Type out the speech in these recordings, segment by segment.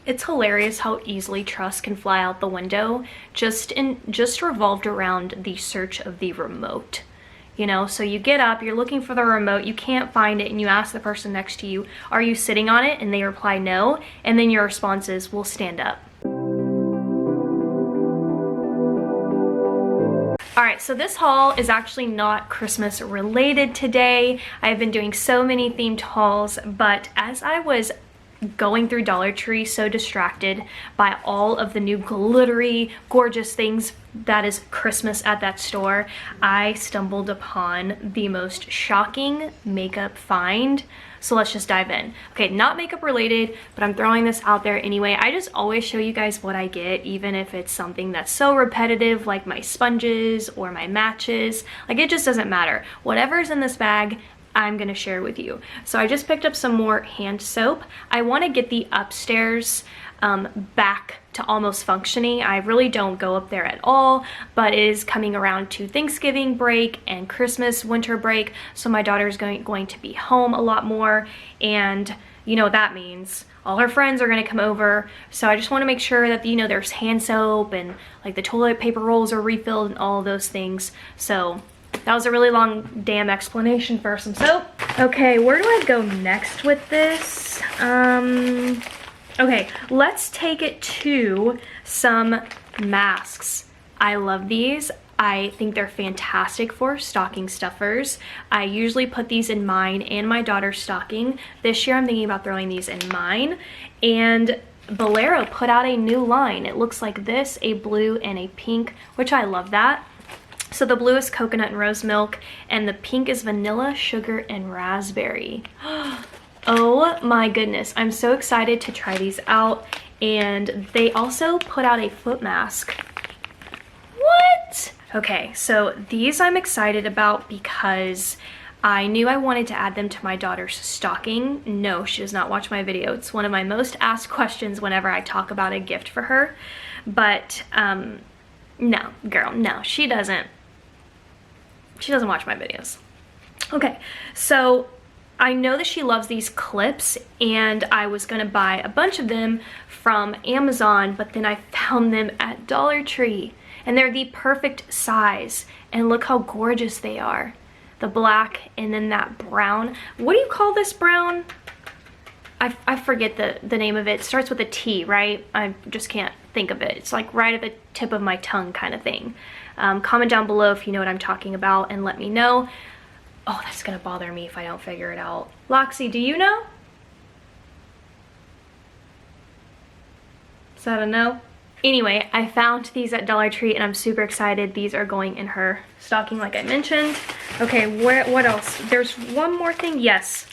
It's hilarious how easily trust can fly out the window just revolved around the search of the remote. You know, so you get up, you're looking for the remote, you can't find it, and you ask the person next to you, are you sitting on it? And they reply no, and then your response is, we'll stand up. Alright, so this haul is actually not Christmas related today. I've been doing so many themed hauls, but as I was going through Dollar Tree so distracted by all of the new glittery, gorgeous things that is Christmas at that store, I stumbled upon the most shocking makeup find. So let's just dive in. Okay, not makeup related, but I'm throwing this out there anyway. I just always show you guys what I get, even if it's something that's so repetitive, like my sponges or my matches. Like, it just doesn't matter. Whatever's in this bag, I'm gonna share with you. So I just picked up some more hand soap. I wanna get the upstairs back to almost functioning. I really don't go up there at all, but it is coming around to Thanksgiving break and Christmas winter break, so my daughter's going to be home a lot more, and you know what that means. All her friends are gonna come over, so I just wanna make sure that, you know, there's hand soap and like the toilet paper rolls are refilled and all of those things. So that was a really long damn explanation for some soap. Okay, where do I go next with this? Okay, let's take it to some masks. I love these. I think they're fantastic for stocking stuffers. I usually put these in mine and my daughter's stocking. This year I'm thinking about throwing these in mine. And Bolero put out a new line. It looks like this, a blue and a pink, which I love that. So the blue is coconut and rose milk, and the pink is vanilla, sugar, and raspberry. Oh my goodness, I'm so excited to try these out. And they also put out a foot mask. What? Okay, so these I'm excited about because I knew I wanted to add them to my daughter's stocking. No, she does not watch my video. It's one of my most asked questions whenever I talk about a gift for her. But no, girl, no, she doesn't watch my videos. Okay, so I know that she loves these clips, and I was gonna buy a bunch of them from Amazon, but then I found them at Dollar Tree, and they're the perfect size, and look how gorgeous they are. The black and then that brown. What do you call this brown? I forget the name of it. It starts with a T, right? I just can't think of it. It's like right at the tip of my tongue kind of thing. Comment down below if you know what I'm talking about and let me know. Oh, that's gonna bother me if I don't figure it out. Loxy, do you know? Is that a no? Anyway, I found these at Dollar Tree and I'm super excited. These are going in her stocking like I mentioned. Okay, what else? There's one more thing, yes.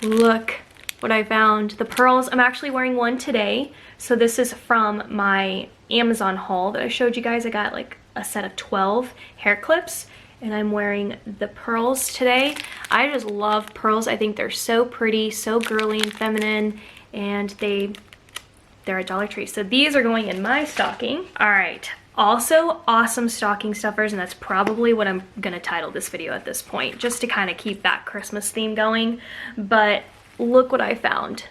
Look what I found. The pearls, I'm actually wearing one today. So this is from my Amazon haul that I showed you guys. I got like a set of 12 hair clips, and I'm wearing the pearls today. I just love pearls. I think they're so pretty, so girly and feminine, and they're at Dollar Tree. So these are going in my stocking. All right, also awesome stocking stuffers, and that's probably what I'm gonna title this video at this point, just to kind of keep that Christmas theme going. But look what I found.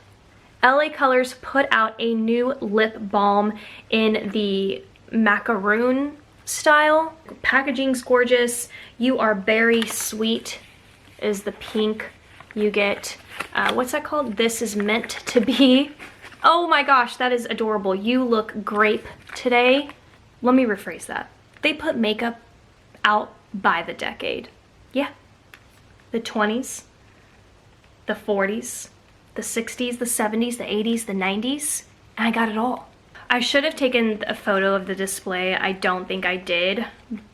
LA Colors put out a new lip balm in the macaroon style. Packaging's gorgeous. You Are Berry Sweet is the pink. You get, what's that called? This Is Meant to Be. Oh my gosh, that is adorable. You Look Grape today. Let me rephrase that. They put makeup out by the decade. Yeah. The 20s, the 40s, the 60s, the 70s, the 80s, the 90s, and I got it all. I should have taken a photo of the display. I don't think I did,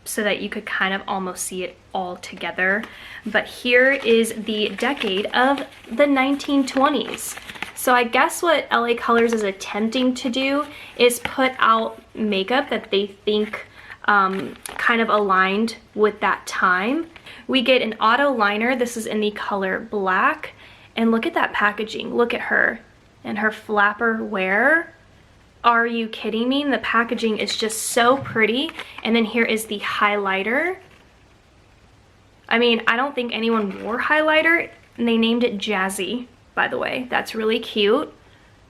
so that you could kind of almost see it all together. But here is the decade of the 1920s. So I guess what LA Colors is attempting to do is put out makeup that they think kind of aligned with that time. We get an auto liner. This is in the color black. And look at that packaging. Look at her and her flapper wear. Are you kidding me? The packaging is just so pretty. And then here is the highlighter. I mean, I don't think anyone wore highlighter, and they named it Jazzy, by the way. That's really cute.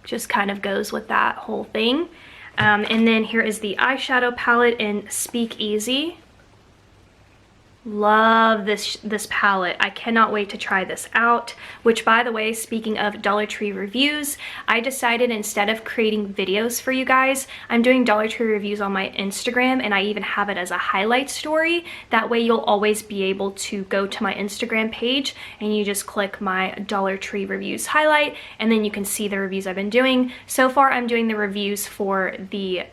just kind of goes with that whole thing. And then here is the eyeshadow palette in Speak Easy. Love this palette. I cannot wait to try this out, which, by the way, speaking of Dollar Tree reviews, I decided instead of creating videos for you guys, I'm doing Dollar Tree reviews on my Instagram, and I even have it as a highlight story. That way you'll always be able to go to my Instagram page and you just click my Dollar Tree reviews highlight, and then you can see the reviews I've been doing. So far I'm doing the reviews for the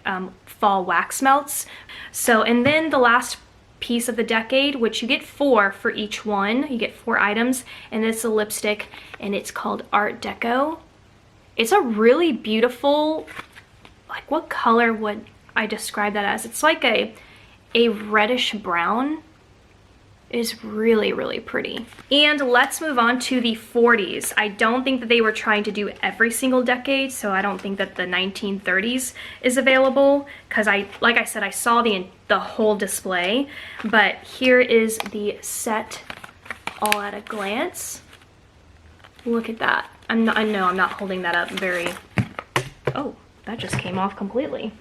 fall wax melts. So, and then the last piece of the decade, which you get 4 for each one. You get 4 items, and it's a lipstick, and it's called Art Deco. It's a really beautiful, like, what color would I describe that as? It's like a reddish brown. It is really, really pretty. And let's move on to the 40s. I don't think that they were trying to do every single decade, so I don't think that the 1930s is available, because like I said, I saw the whole display. But here is the set all at a glance. Look at that. I know I'm not holding that up very... Oh, that just came off completely.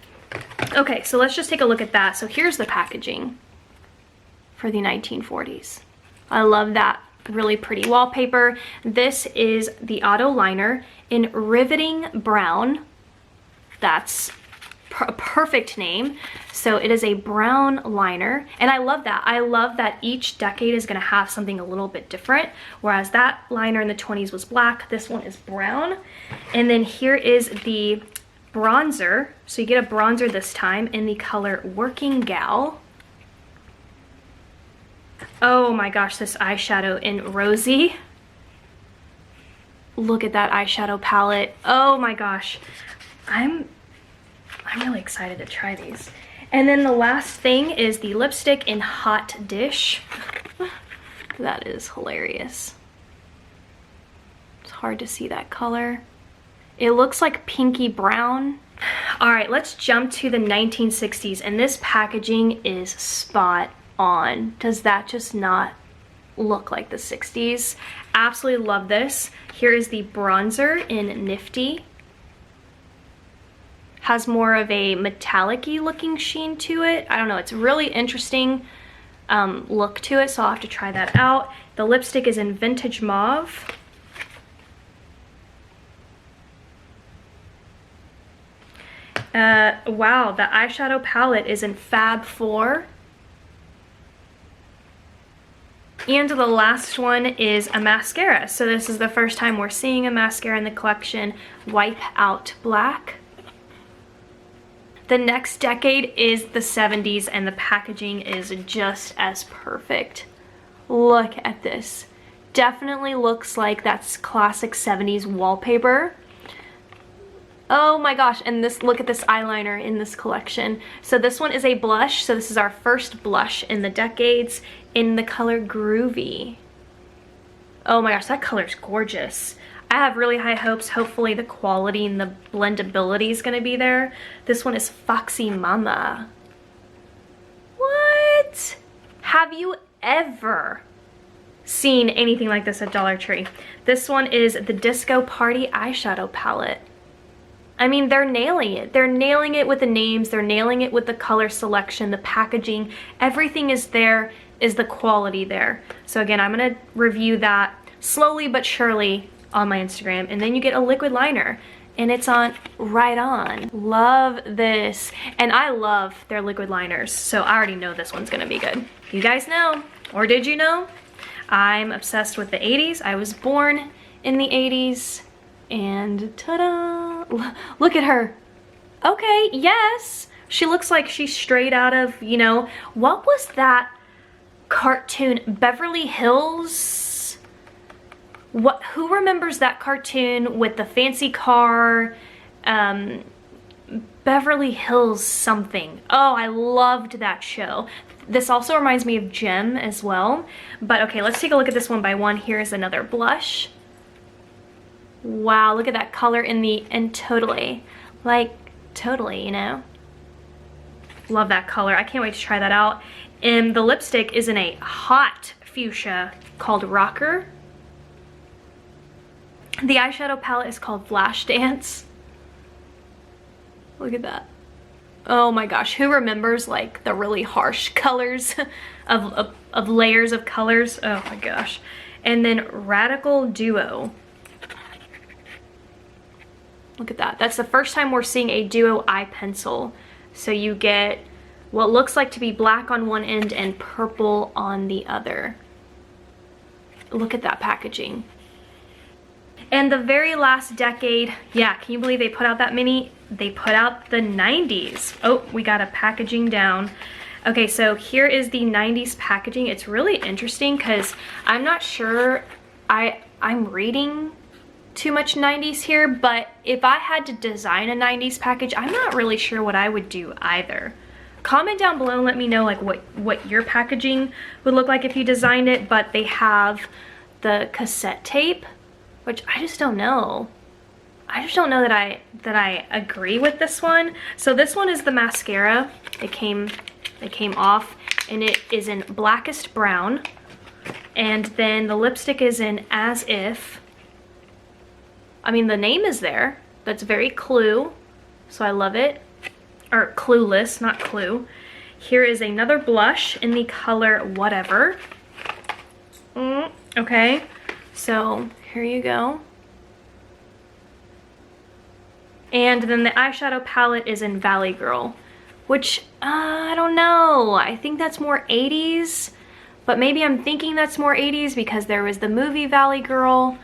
Okay, so let's just take a look at that. So here's the packaging for the 1940s. I love that really pretty wallpaper. This is the auto liner in Riveting Brown. That's a perfect name. So it is a brown liner, and I love that. I love that each decade is gonna have something a little bit different. Whereas that liner in the 20s was black, this one is brown. And then here is the bronzer. So you get a bronzer this time in the color Working Gal. Oh my gosh, this eyeshadow in Rosy. Look at that eyeshadow palette. Oh my gosh. I'm really excited to try these. And then the last thing is the lipstick in Hot Dish. That is hilarious. It's hard to see that color. It looks like pinky brown. All right, let's jump to the 1960s, and this packaging is spot on. Does that just not look like the 60s? Absolutely love this. Here is the bronzer in Nifty. Has more of a metallic-y looking sheen to it. I don't know, it's really interesting look to it, so I'll have to try that out. The lipstick is in Vintage Mauve. Wow, the eyeshadow palette is in Fab 4. And the last one is a mascara. So this is the first time we're seeing a mascara in the collection, Wipe Out Black. The next decade is the 70s, and the packaging is just as perfect. Look at this. Definitely looks like that's classic 70s wallpaper. Oh my gosh, and this, look at this eyeliner in this collection. So this one is a blush, so this is our first blush in the decades in the color Groovy. Oh my gosh, that color's gorgeous. I have really high hopes. Hopefully the quality and the blendability is gonna be there. This one is Foxy Mama. What? Have you ever seen anything like this at Dollar Tree? This one is the Disco Party eyeshadow palette. I mean, they're nailing it. They're nailing it with the names. They're nailing it with the color selection, the packaging. Everything is there. Is the quality there? So again, I'm gonna review that slowly but surely on my Instagram, and then you get a liquid liner, and it's on right on. Love this, and I love their liquid liners, so I already know this one's gonna be good. You guys know, or did you know? I'm obsessed with the 80s. I was born in the 80s. And ta-da! Look at her. Okay, yes. She looks like she's straight out of, you know, what was that cartoon? Beverly Hills? What? Who remembers that cartoon with the fancy car? Beverly Hills something. Oh, I loved that show. This also reminds me of Gem as well. But okay, let's take a look at this one by one. Here's another blush. Wow, look at that color in the, and totally, like, totally, you know? Love that color. I can't wait to try that out. And the lipstick is in a hot fuchsia called Rocker. The eyeshadow palette is called Flash Dance. Look at that. Oh my gosh, who remembers like the really harsh colors of layers of colors? Oh my gosh. And then Radical Duo. Look at that. That's the first time we're seeing a duo eye pencil. So you get what looks like to be black on one end and purple on the other. Look at that packaging. And the very last decade, yeah, can you believe they put out that many? They put out the 90s. Oh, we got a packaging down. Okay, so here is the 90s packaging. It's really interesting because I'm not sure I'm reading too much 90s here, but if I had to design a 90s package, I'm not really sure what I would do either. Comment down below and let me know like what your packaging would look like if you designed it, but they have the cassette tape, which I just don't know. I just don't know that I agree with this one. So this one is the mascara. It came off and it is in Blackest Brown. And then the lipstick is in As If. I mean, the name is there. That's very Clue, so I love it. Or Clueless, not Clue. Here is another blush in the color Whatever. Okay, so here you go. And then the eyeshadow palette is in Valley Girl, which I don't know. I think that's more 80s, but maybe I'm thinking that's more 80s because there was the movie Valley Girl.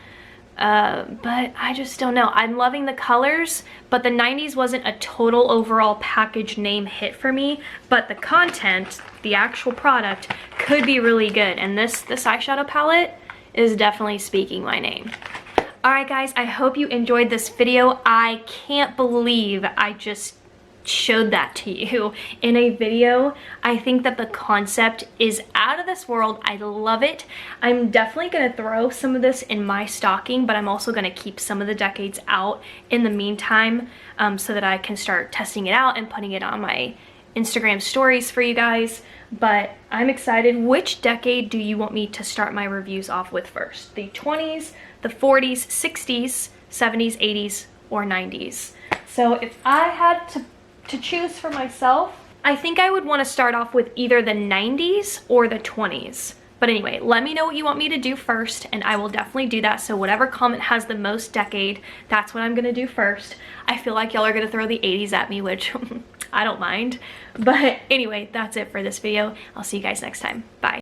But I just don't know. I'm loving the colors, but the 90s wasn't a total overall package name hit for me, but the content, the actual product, could be really good. And this eyeshadow palette is definitely speaking my name. Alright guys, I hope you enjoyed this video. I can't believe I just showed that to you in a video. I think that the concept is out of this world. I love it. I'm definitely gonna throw some of this in my stocking, but I'm also gonna keep some of the decades out in the meantime, so that I can start testing it out and putting it on my Instagram stories for you guys. But I'm excited. Which decade do you want me to start my reviews off with first? The 20s, the 40s, 60s, 70s, 80s, or 90s? So if I had to choose for myself, I think I would want to start off with either the 90s or the 20s. But anyway, let me know what you want me to do first, and I will definitely do that. So whatever comment has the most decade, that's what I'm gonna do first. I feel like y'all are gonna throw the 80s at me, which I don't mind. But anyway, that's it for this video. I'll see you guys next time. Bye.